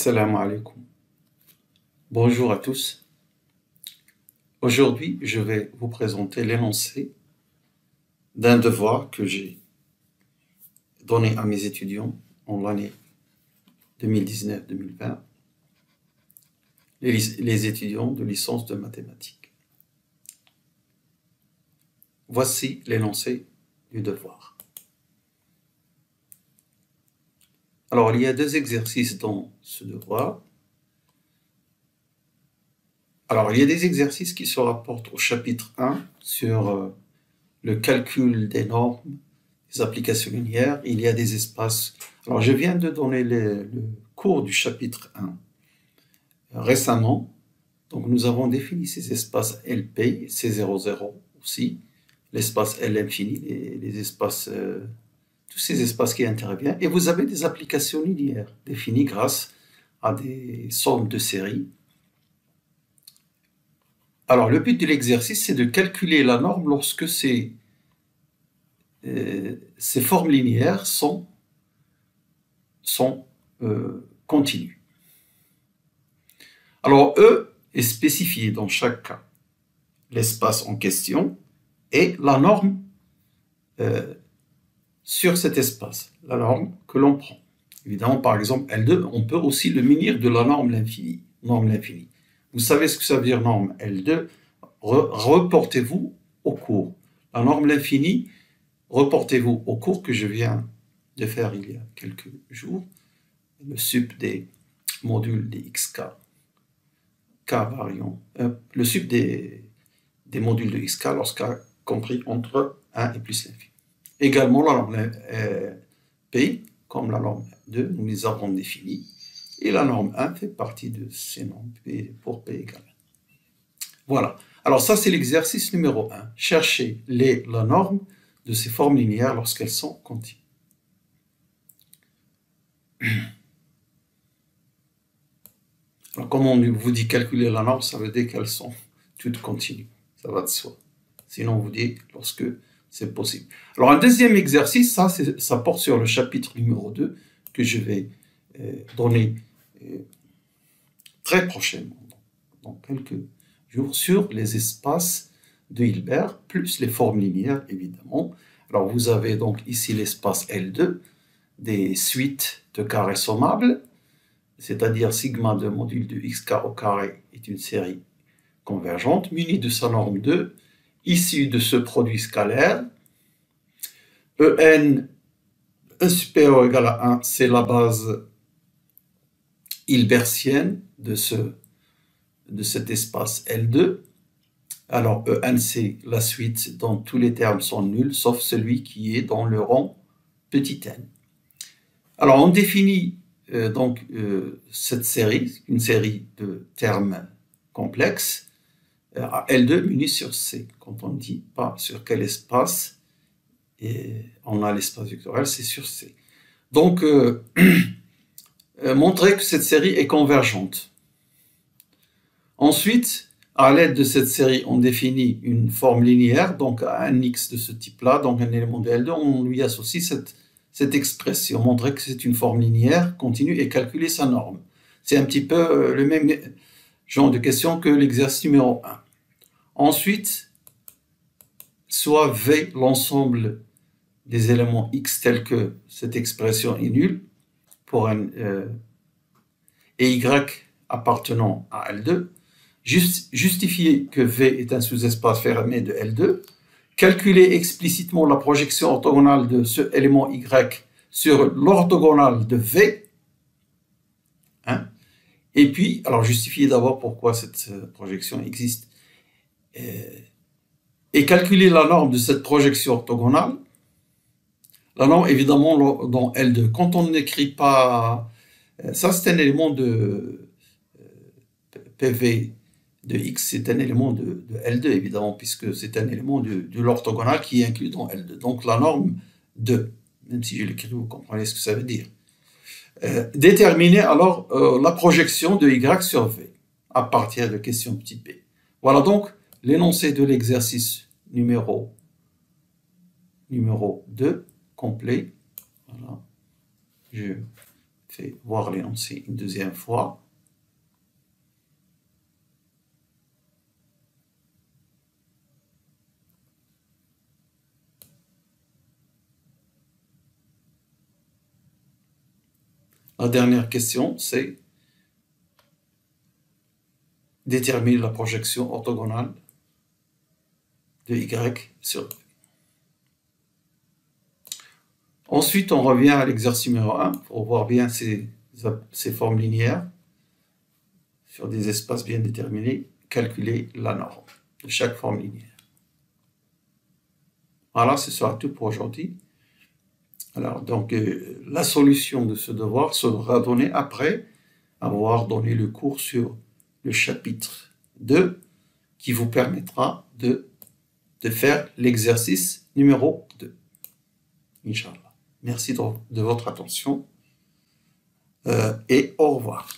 Assalamu alaikum. Bonjour à tous. Aujourd'hui, je vais vous présenter l'énoncé d'un devoir que j'ai donné à mes étudiants en l'année 2019-2020, les étudiants de licence de mathématiques. Voici l'énoncé du devoir. Alors, il y a deux exercices dans ce devoir. Alors, il y a des exercices qui se rapportent au chapitre 1 sur le calcul des normes, des applications linéaires. Il y a des espaces. Alors, je viens de donner le cours du chapitre 1 récemment. Donc, nous avons défini ces espaces LP, C00 aussi, l'espace L infini, les espaces, tous ces espaces qui interviennent. Et vous avez des applications linéaires définies grâce à des sommes de séries. Alors, le but de l'exercice, c'est de calculer la norme lorsque ces formes linéaires sont continues. Alors, E est spécifié dans chaque cas, l'espace en question et la norme sur cet espace, la norme que l'on prend. Évidemment, par exemple, L2, on peut aussi le munir de la norme l'infini. Vous savez ce que ça veut dire norme L2, reportez-vous au cours. La norme l'infini, reportez-vous au cours que je viens de faire il y a quelques jours, le sup des modules des xk, k variant, le sup des modules de xk lorsque compris entre 1 et plus l'infini. Également, la norme P, comme la norme 2, nous les avons définies. Et la norme 1 fait partie de ces normes P pour P égale 1. Voilà. Alors ça, c'est l'exercice numéro 1. Chercher la norme de ces formes linéaires lorsqu'elles sont continues. Alors, comme on vous dit calculer la norme, ça veut dire qu'elles sont toutes continues. Ça va de soi. Sinon, on vous dit lorsque c'est possible. Alors, un deuxième exercice, ça porte sur le chapitre numéro 2 que je vais donner très prochainement, dans quelques jours, sur les espaces de Hilbert, plus les formes linéaires, évidemment. Alors, vous avez donc ici l'espace L2, des suites de carrés sommables, c'est-à-dire sigma de module de xk au carré est une série convergente, munie de sa norme 2, issue de ce produit scalaire. En, 1 supérieur ou égal à 1, c'est la base hilbertienne de cet espace L2. Alors, En, c'est la suite dont tous les termes sont nuls, sauf celui qui est dans le rang petit n. Alors, on définit cette série, une série de termes complexes, à L2 muni sur C. Quand on ne dit pas sur quel espace, et on a l'espace vectoriel, c'est sur C. Donc, montrer que cette série est convergente. Ensuite, à l'aide de cette série, on définit une forme linéaire, donc un x de ce type-là, donc un élément de L2, on lui associe cette expression, montrer que c'est une forme linéaire continue et calculer sa norme. C'est un petit peu le même genre de question que l'exercice numéro 1. Ensuite, soit V, l'ensemble des éléments x tels que cette expression est nulle, pour un et y appartenant à L2, justifier que V est un sous-espace fermé de L2, calculer explicitement la projection orthogonale de ce élément y sur l'orthogonale de V, hein, et puis, alors justifier d'abord pourquoi cette projection existe, et calculer la norme de cette projection orthogonale. La norme, évidemment, dans L2. Quand on n'écrit pas, ça c'est un élément de PV de x, c'est un élément de L2, évidemment, puisque c'est un élément de l'orthogonale qui est inclus dans L2. Donc la norme 2, même si je l'écris, vous comprenez ce que ça veut dire. Déterminer alors la projection de y sur v, à partir de question petit p. Voilà donc l'énoncé de l'exercice numéro 2, complet. Voilà. Je fait voir l'énoncé une deuxième fois. La dernière question, c'est déterminer la projection orthogonale de Y sur B. Ensuite, on revient à l'exercice numéro 1 pour voir bien ces formes linéaires sur des espaces bien déterminés, calculer la norme de chaque forme linéaire. Voilà, ce sera tout pour aujourd'hui. Alors, donc, la solution de ce devoir sera donnée après avoir donné le cours sur le chapitre 2 qui vous permettra de faire l'exercice numéro 2. Inch'Allah. Merci de votre attention et au revoir.